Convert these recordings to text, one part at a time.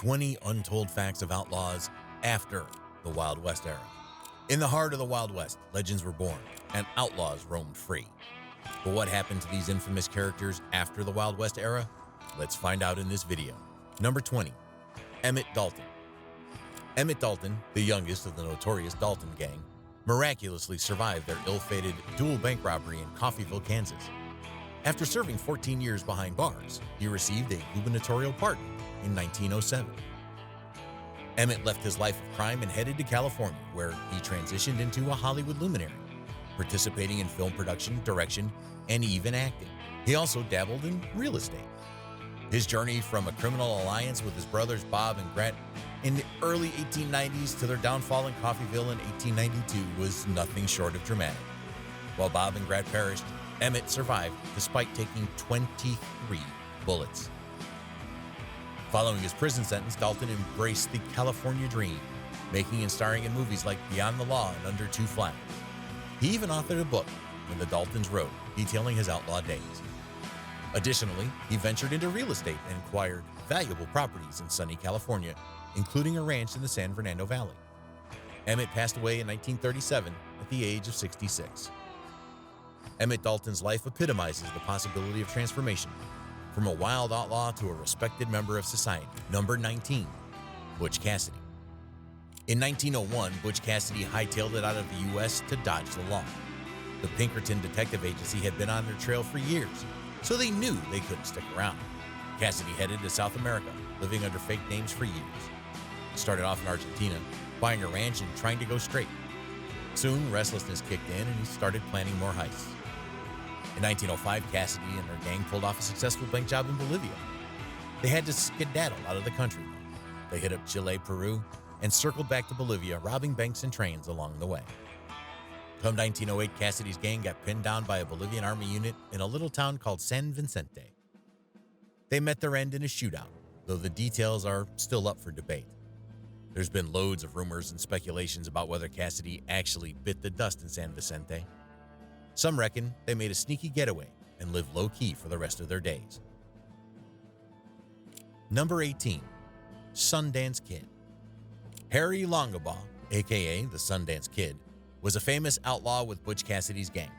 20 untold facts of outlaws after the Wild West era. In the heart of the Wild West, legends were born and outlaws roamed free. But what happened to these infamous characters after the Wild West era? Let's find out in this video. Number 20, Emmett Dalton. Emmett Dalton, the youngest of the notorious Dalton gang, miraculously survived their ill-fated dual bank robbery in Coffeyville, Kansas. After serving 14 years behind bars, he received a gubernatorial pardon in 1907. Emmett left his life of crime and headed to California, where he transitioned into a Hollywood luminary, participating in film production, direction, and even acting. He also dabbled in real estate. His journey from a criminal alliance with his brothers Bob and Gret in the early 1890s to their downfall in Coffeyville in 1892 was nothing short of dramatic. While Bob and Gret perished, Emmett survived despite taking 23 bullets. Following his prison sentence, Dalton embraced the California dream, making and starring in movies like Beyond the Law and Under Two Flags. He even authored a book, When the Daltons Rode, detailing his outlaw days. Additionally, he ventured into real estate and acquired valuable properties in sunny California, including a ranch in the San Fernando Valley. Emmett passed away in 1937 at the age of 66. Emmett Dalton's life epitomizes the possibility of transformation from a wild outlaw to a respected member of society. Number 19, Butch Cassidy. In 1901, Butch Cassidy hightailed it out of the U.S. to dodge the law. The Pinkerton Detective Agency had been on their trail for years, so they knew they couldn't stick around. Cassidy headed to South America, living under fake names for years. He started off in Argentina, buying a ranch and trying to go straight. Soon, restlessness kicked in and he started planning more heists. In 1905, Cassidy and their gang pulled off a successful bank job in Bolivia. They had to skedaddle out of the country, though. They hit up Chile, Peru, and circled back to Bolivia, robbing banks and trains along the way. Come 1908, Cassidy's gang got pinned down by a Bolivian army unit in a little town called San Vicente. They met their end in a shootout, though the details are still up for debate. There's been loads of rumors and speculations about whether Cassidy actually bit the dust in San Vicente. Some reckon they made a sneaky getaway and lived low-key for the rest of their days. Number 18, Sundance Kid. Harry Longabaugh, aka the Sundance Kid, was a famous outlaw with Butch Cassidy's gang.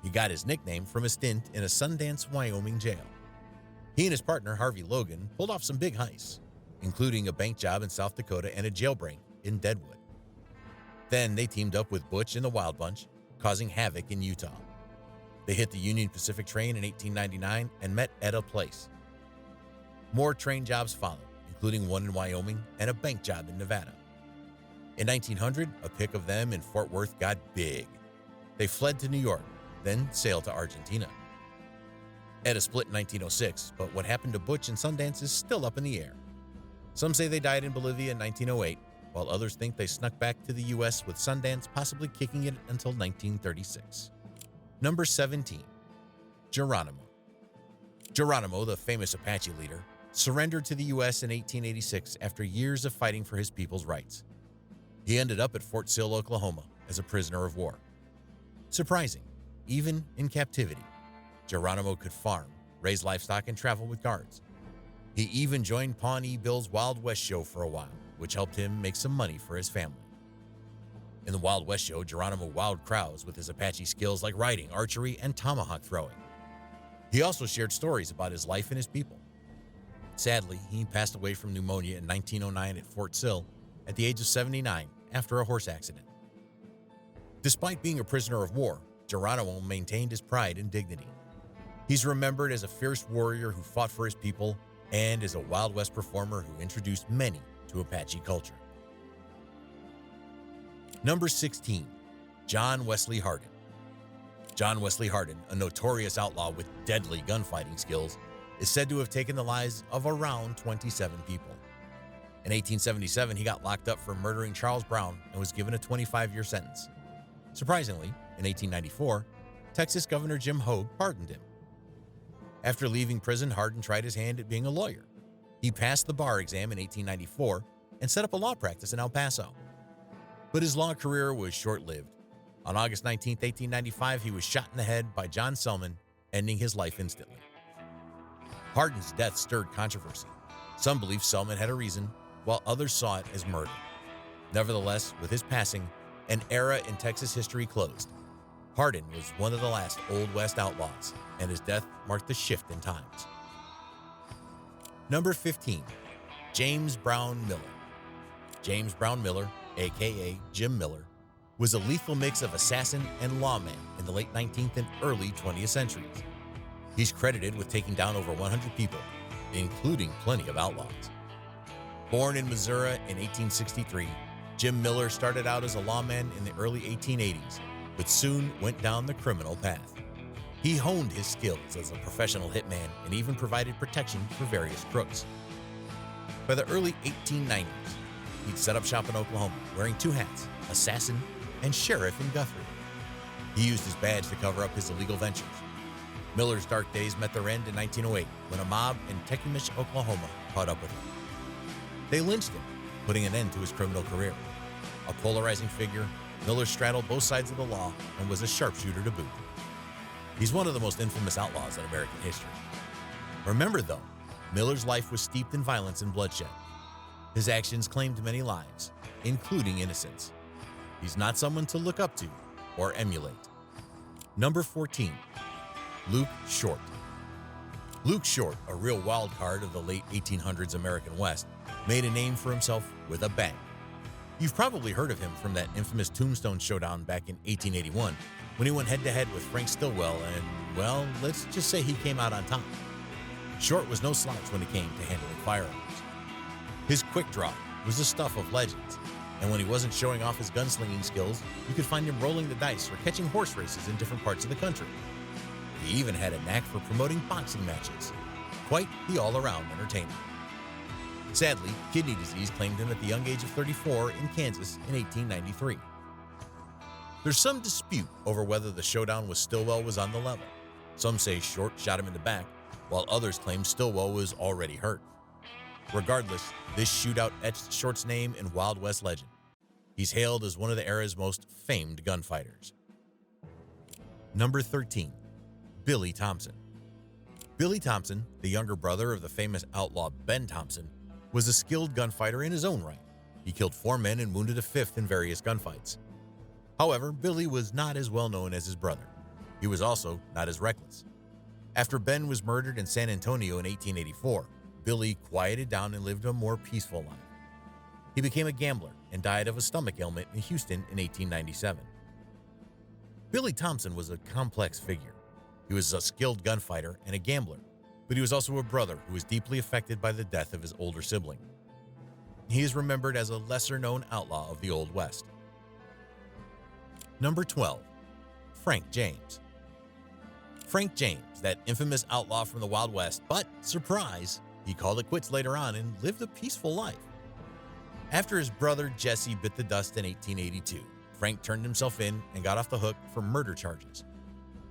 He got his nickname from a stint in a Sundance, Wyoming jail. He and his partner, Harvey Logan, pulled off some big heists, including a bank job in South Dakota and a jailbreak in Deadwood. Then they teamed up with Butch and the Wild Bunch, causing havoc in Utah. They hit the Union Pacific train in 1899 and met at a place. More train jobs followed, including one in Wyoming and a bank job in Nevada. In 1900, a pick of them in Fort Worth got big. They fled to New York, then sailed to Argentina. Ed split in 1906, but what happened to Butch and Sundance is still up in the air. Some say they died in Bolivia in 1908, while others think they snuck back to the U.S. with Sundance possibly kicking it until 1936. Number 17, Geronimo. Geronimo, the famous Apache leader, surrendered to the U.S. in 1886 after years of fighting for his people's rights. He ended up at Fort Sill, Oklahoma, as a prisoner of war. Surprising, even in captivity, Geronimo could farm, raise livestock, and travel with guards. He even joined Pawnee Bill's Wild West show for a while, which helped him make some money for his family. In the Wild West show, Geronimo wowed crowds with his Apache skills like riding, archery, and tomahawk throwing. He also shared stories about his life and his people. Sadly, he passed away from pneumonia in 1909 at Fort Sill at the age of 79 after a horse accident. Despite being a prisoner of war, Geronimo maintained his pride and dignity. He's remembered as a fierce warrior who fought for his people and as a Wild West performer who introduced many to Apache culture. Number 16, John Wesley Harden. John Wesley Harden, a notorious outlaw with deadly gunfighting skills, is said to have taken the lives of around 27 people. In 1877, he got locked up for murdering Charles Brown and was given a 25-year sentence. Surprisingly, in 1894, Texas Governor Jim Hogue pardoned him. After leaving prison, Harden tried his hand at being a lawyer. He passed the bar exam in 1894 and set up a law practice in El Paso. But his law career was short-lived. On August 19, 1895, he was shot in the head by John Selman, ending his life instantly. Harden's death stirred controversy. Some believe Selman had a reason, while others saw it as murder. Nevertheless, with his passing, an era in Texas history closed. Harden was one of the last Old West outlaws, and his death marked a shift in times. Number 15, James Brown Miller. James Brown Miller, aka Jim Miller, was a lethal mix of assassin and lawman in the late 19th and early 20th centuries. He's credited with taking down over 100 people, including plenty of outlaws. Born in Missouri in 1863, Jim Miller started out as a lawman in the early 1880s, but soon went down the criminal path. He honed his skills as a professional hitman and even provided protection for various crooks. By the early 1890s, he'd set up shop in Oklahoma, wearing two hats, assassin and sheriff in Guthrie. He used his badge to cover up his illegal ventures. Miller's dark days met their end in 1908 when a mob in Tequimish, Oklahoma caught up with him. They lynched him, putting an end to his criminal career. A polarizing figure, Miller straddled both sides of the law and was a sharpshooter to boot. He's one of the most infamous outlaws in American history. Remember, though, Miller's life was steeped in violence and bloodshed. His actions claimed many lives, including innocents. He's not someone to look up to or emulate. Number 14, Luke Short. Luke Short, a real wild card of the late 1800s American West, made a name for himself with a bang. You've probably heard of him from that infamous Tombstone showdown back in 1881 when he went head-to-head with Frank Stillwell and, well, let's just say he came out on top. Short was no slouch when it came to handling firearms. His quick draw was the stuff of legends, and when he wasn't showing off his gunslinging skills, you could find him rolling the dice or catching horse races in different parts of the country. He even had a knack for promoting boxing matches. Quite the all-around entertainer. Sadly, kidney disease claimed him at the young age of 34 in Kansas in 1893. There's some dispute over whether the showdown with Stillwell was on the level. Some say Short shot him in the back, while others claim Stillwell was already hurt. Regardless, this shootout etched Short's name in Wild West legend. He's hailed as one of the era's most famed gunfighters. Number 13, Billy Thompson. Billy Thompson, the younger brother of the famous outlaw Ben Thompson, was a skilled gunfighter in his own right. He killed 4 men and wounded a 5th in various gunfights. However, Billy was not as well known as his brother. He was also not as reckless. After Ben was murdered in San Antonio in 1884, Billy quieted down and lived a more peaceful life. He became a gambler and died of a stomach ailment in Houston in 1897. Billy Thompson was a complex figure. He was a skilled gunfighter and a gambler, but he was also a brother who was deeply affected by the death of his older sibling. He is remembered as a lesser-known outlaw of the Old West. Number 12, Frank James. Frank James, that infamous outlaw from the Wild West, but, surprise, he called it quits later on and lived a peaceful life. After his brother Jesse bit the dust in 1882, Frank turned himself in and got off the hook for murder charges.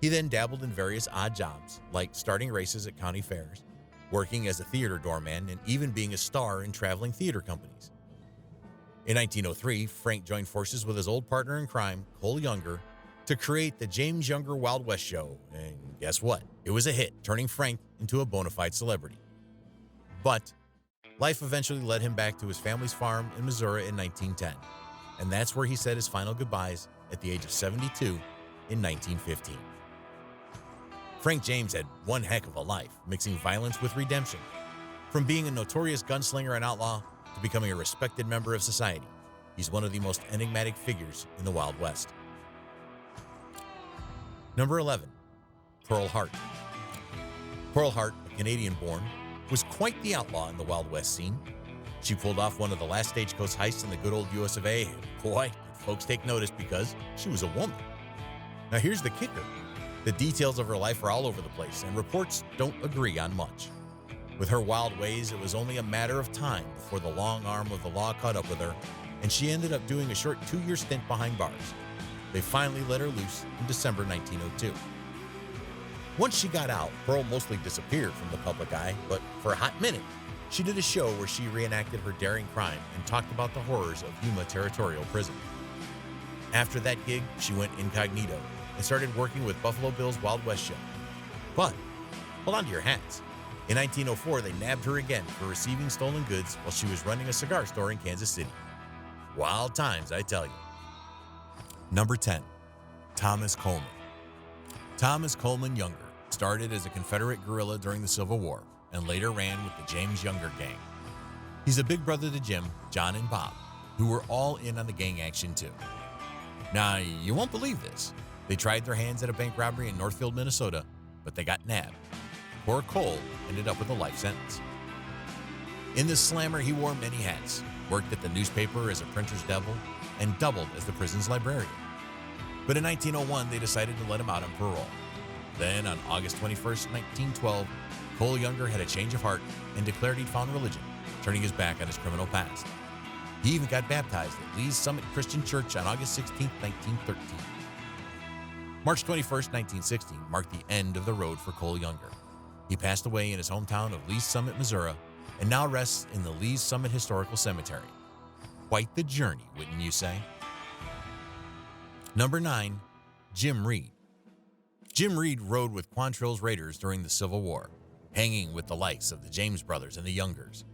He then dabbled in various odd jobs, like starting races at county fairs, working as a theater doorman, and even being a star in traveling theater companies. In 1903, Frank joined forces with his old partner in crime, Cole Younger, to create the James Younger Wild West Show, and guess what? It was a hit, turning Frank into a bona fide celebrity. But life eventually led him back to his family's farm in Missouri in 1910, and that's where he said his final goodbyes at the age of 72 in 1915. Frank James had one heck of a life, mixing violence with redemption. From being a notorious gunslinger and outlaw to becoming a respected member of society, he's one of the most enigmatic figures in the Wild West. Number 11, Pearl Hart. Pearl Hart, a Canadian-born, was quite the outlaw in the Wild West scene. She pulled off one of the last stagecoach heists in the good old US of A, and boy, did folks take notice because she was a woman. Now here's the kicker. The details of her life are all over the place, and reports don't agree on much. With her wild ways, it was only a matter of time before the long arm of the law caught up with her, and she ended up doing a short 2-year stint behind bars. They finally let her loose in December 1902. Once she got out, Pearl mostly disappeared from the public eye, but for a hot minute, she did a show where she reenacted her daring crime and talked about the horrors of Yuma Territorial Prison. After that gig, she went incognito and started working with Buffalo Bill's Wild West show. But hold on to your hats. In 1904, they nabbed her again for receiving stolen goods while she was running a cigar store in Kansas City. Wild times, I tell you. Number 10. Thomas Coleman. Thomas Coleman Younger started as a Confederate guerrilla during the Civil War and later ran with the James Younger Gang. He's a big brother to Jim, John, and Bob, who were all in on the gang action too. Now, you won't believe this. They tried their hands at a bank robbery in Northfield, Minnesota, but they got nabbed. Poor Cole ended up with a life sentence. In this slammer, he wore many hats, worked at the newspaper as a printer's devil, and doubled as the prison's librarian. But in 1901, they decided to let him out on parole. Then, on August 21st, 1912, Cole Younger had a change of heart and declared he'd found religion, turning his back on his criminal past. He even got baptized at Lee's Summit Christian Church on August 16, 1913. March 21st, 1916 marked the end of the road for Cole Younger. He passed away in his hometown of Lee's Summit, Missouri, and now rests in the Lee's Summit Historical Cemetery. Quite the journey, wouldn't you say? Number 9. Jim Reed. Jim Reed rode with Quantrill's Raiders during the Civil War, hanging with the likes of the James brothers and the Youngers.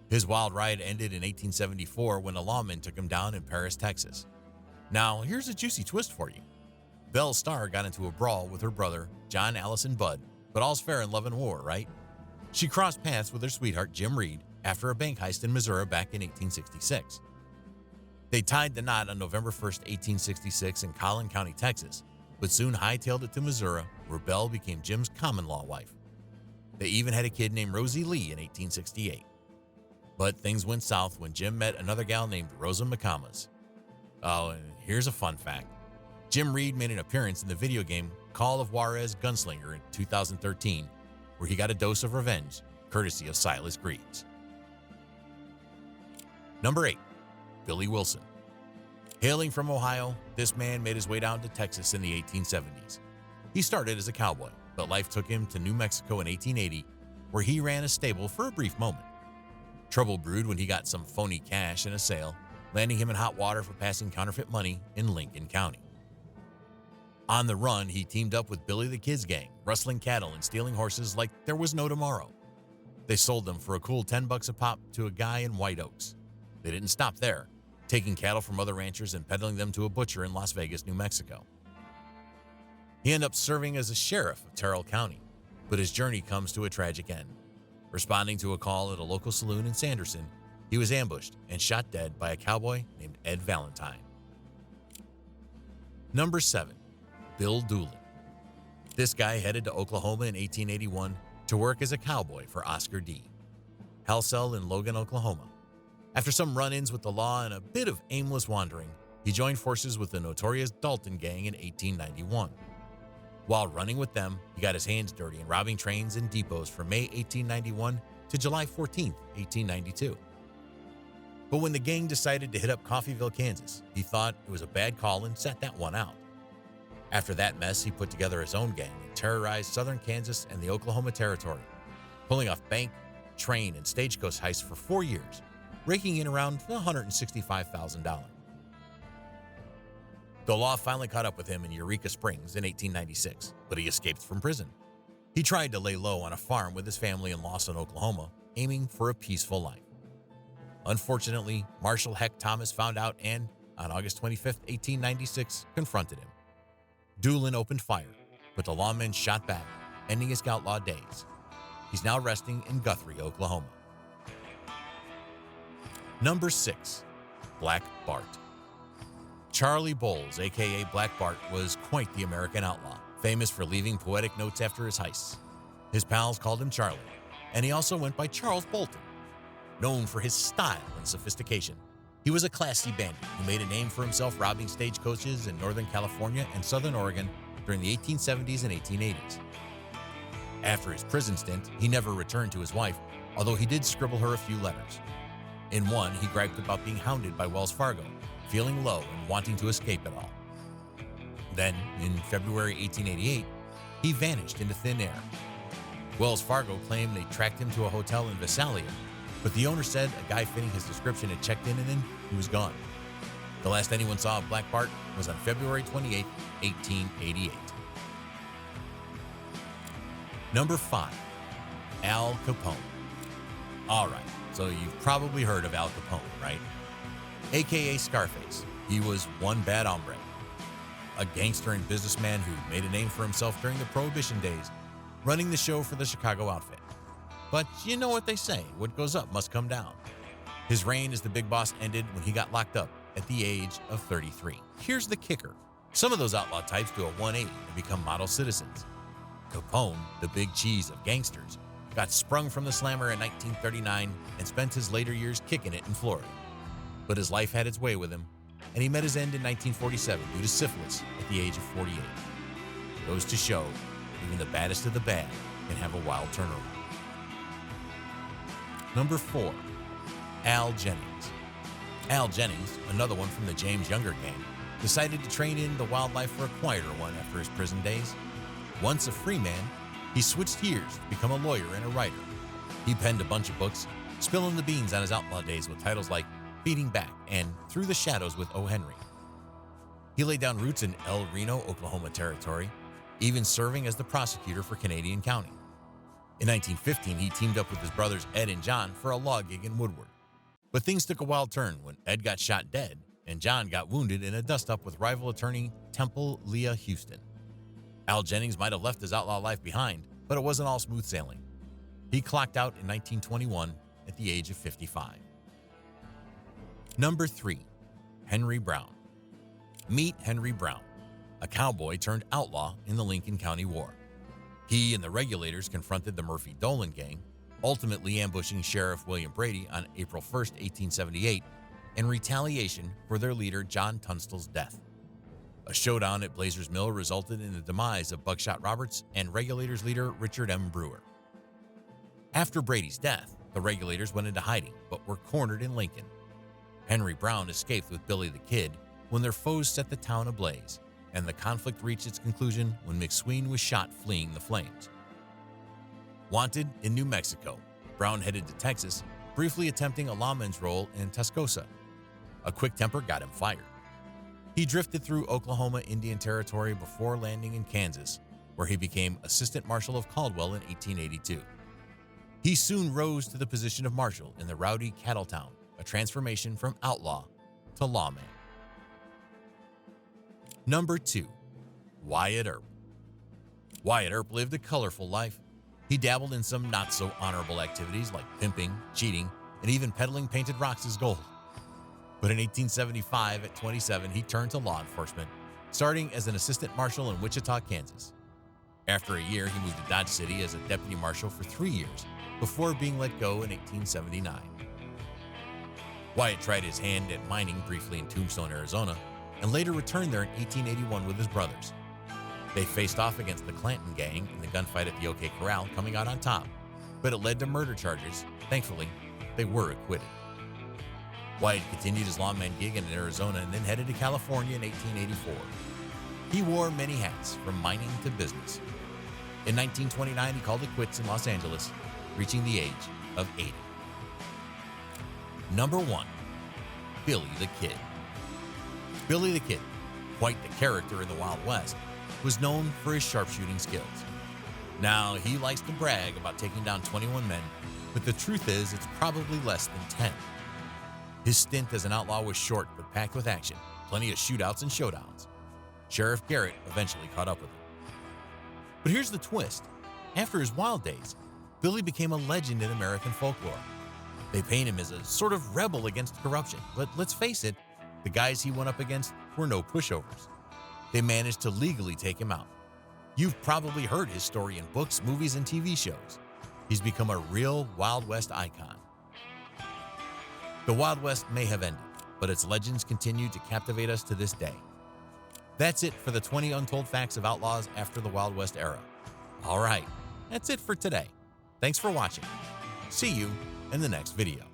His wild ride ended in 1874 when a lawman took him down in Paris, Texas. Now, here's a juicy twist for you. Belle Starr got into a brawl with her brother, John Allison Budd, but all's fair in love and war, right? She crossed paths with her sweetheart, Jim Reed, after a bank heist in Missouri back in 1866. They tied the knot on November 1st, 1866 in Collin County, Texas, but soon hightailed it to Missouri, where Belle became Jim's common-law wife. They even had a kid named Rosie Lee in 1868. But things went south when Jim met another gal named Rosa McComas. Oh, and here's a fun fact. Jim Reed made an appearance in the video game Call of Juarez Gunslinger in 2013, where he got a dose of revenge, courtesy of Silas Greaves. Number 8. Billy Wilson. Hailing from Ohio, this man made his way down to Texas in the 1870s. He started as a cowboy, but life took him to New Mexico in 1880, where he ran a stable for a brief moment. Trouble brewed when he got some phony cash in a sale, landing him in hot water for passing counterfeit money in Lincoln County. On the run, he teamed up with Billy the Kid's gang, rustling cattle and stealing horses like there was no tomorrow. They sold them for a cool $10 a pop to a guy in White Oaks. They didn't stop there, taking cattle from other ranchers and peddling them to a butcher in Las Vegas, New Mexico. He ended up serving as a sheriff of Terrell County, but his journey comes to a tragic end. Responding to a call at a local saloon in Sanderson, he was ambushed and shot dead by a cowboy named Ed Valentine. Number 7. Bill Duelan. This guy headed to Oklahoma in 1881 to work as a cowboy for Oscar D. Halsell in Logan, Oklahoma. After some run-ins with the law and a bit of aimless wandering, he joined forces with the notorious Dalton gang in 1891. While running with them, he got his hands dirty in robbing trains and depots from May 1891 to July 14, 1892. But when the gang decided to hit up Coffeyville, Kansas, he thought it was a bad call and sat that one out. After that mess, he put together his own gang and terrorized southern Kansas and the Oklahoma Territory, pulling off bank, train, and stagecoach heists for 4 years, raking in around $165,000. The law finally caught up with him in Eureka Springs in 1896, but he escaped from prison. He tried to lay low on a farm with his family in Lawson, Oklahoma, aiming for a peaceful life. Unfortunately, Marshal Heck Thomas found out and, on August 25, 1896, confronted him. Duelan opened fire, but the lawman shot back, ending his outlaw days. He's now resting in Guthrie, Oklahoma. Number 6. Black Bart. Charlie Bowles, a.k.a. Black Bart, was quite the American outlaw, famous for leaving poetic notes after his heists. His pals called him Charlie, and he also went by Charles Bolton. Known for his style and sophistication, he was a classy bandit who made a name for himself robbing stagecoaches in Northern California and Southern Oregon during the 1870s and 1880s. After his prison stint, he never returned to his wife, although he did scribble her a few letters. In one, he griped about being hounded by Wells Fargo, feeling low and wanting to escape it all. Then, in February 1888, he vanished into thin air. Wells Fargo claimed they tracked him to a hotel in Visalia, but the owner said a guy fitting his description had checked in and then he was gone. The last anyone saw of Black Bart was on February 28, 1888. Number 5. Al Capone. All right, so you've probably heard of Al Capone, right? AKA Scarface. He was one bad hombre, a gangster and businessman who made a name for himself during the Prohibition days, running the show for the Chicago outfit. But you know what they say, what goes up must come down. His reign as the big boss ended when he got locked up at the age of 33. Here's the kicker. Some of those outlaw types do a 180 and become model citizens. Capone, the big cheese of gangsters, got sprung from the slammer in 1939 and spent his later years kicking it in Florida. But his life had its way with him, and he met his end in 1947 due to syphilis at the age of 48. Goes to show, even the baddest of the bad can have a wild turnaround. Number 4, Al Jennings. Al Jennings, another one from the James Younger gang, decided to train in the wildlife for a quieter one after his prison days. Once a free man, he switched gears to become a lawyer and a writer. He penned a bunch of books, spilling the beans on his outlaw days with titles like Beating Back and Through the Shadows with O. Henry. He laid down roots in El Reno, Oklahoma territory, even serving as the prosecutor for Canadian County. In 1915, he teamed up with his brothers Ed and John for a law gig in Woodward. But things took a wild turn when Ed got shot dead and John got wounded in a dust-up with rival attorney Temple Leah Houston. Al Jennings might have left his outlaw life behind, but it wasn't all smooth sailing. He clocked out in 1921 at the age of 55. Number 3, Henry Brown. Meet Henry Brown, a cowboy turned outlaw in the Lincoln County War. He and the regulators confronted the Murphy Dolan gang, ultimately ambushing Sheriff William Brady on April 1, 1878, in retaliation for their leader John Tunstall's death. A showdown at Blazer's Mill resulted in the demise of Buckshot Roberts and regulators leader Richard M. Brewer. After Brady's death, the regulators went into hiding but were cornered in Lincoln. Henry Brown escaped with Billy the Kid when their foes set the town ablaze, and the conflict reached its conclusion when McSween was shot fleeing the flames. Wanted in New Mexico, Brown headed to Texas, briefly attempting a lawman's role in Tascosa. A quick temper got him fired. He drifted through Oklahoma Indian Territory before landing in Kansas, where he became Assistant Marshal of Caldwell in 1882. He soon rose to the position of marshal in the rowdy cattle town, a transformation from outlaw to lawman. Number 2, Wyatt Earp. Wyatt Earp lived a colorful life. He dabbled in some not-so-honorable activities like pimping, cheating, and even peddling painted rocks as gold. But in 1875, at 27, he turned to law enforcement, starting as an assistant marshal in Wichita, Kansas. After a year, he moved to Dodge City as a deputy marshal for 3 years before being let go in 1879. Wyatt tried his hand at mining briefly in Tombstone, Arizona, and later returned there in 1881 with his brothers. They faced off against the Clanton gang in the gunfight at the OK Corral, coming out on top, but it led to murder charges. Thankfully, they were acquitted. Wyatt continued his lawman gig in Arizona and then headed to California in 1884. He wore many hats, from mining to business. In 1929, he called it quits in Los Angeles, reaching the age of 80. Number 1, Billy the Kid. Billy the Kid, quite the character in the Wild West, was known for his sharpshooting skills. Now, he likes to brag about taking down 21 men, but the truth is it's probably less than 10. His stint as an outlaw was short but packed with action, plenty of shootouts and showdowns. Sheriff Garrett eventually caught up with him. But here's the twist. After his wild days, Billy became a legend in American folklore. They paint him as a sort of rebel against corruption, but let's face it, the guys he went up against were no pushovers. They managed to legally take him out. You've probably heard his story in books, movies, and TV shows. He's become a real Wild West icon. The Wild West may have ended, but its legends continue to captivate us to this day. That's it for the 20 untold facts of outlaws after the Wild West era. All right, that's it for today. Thanks for watching. See you in the next video.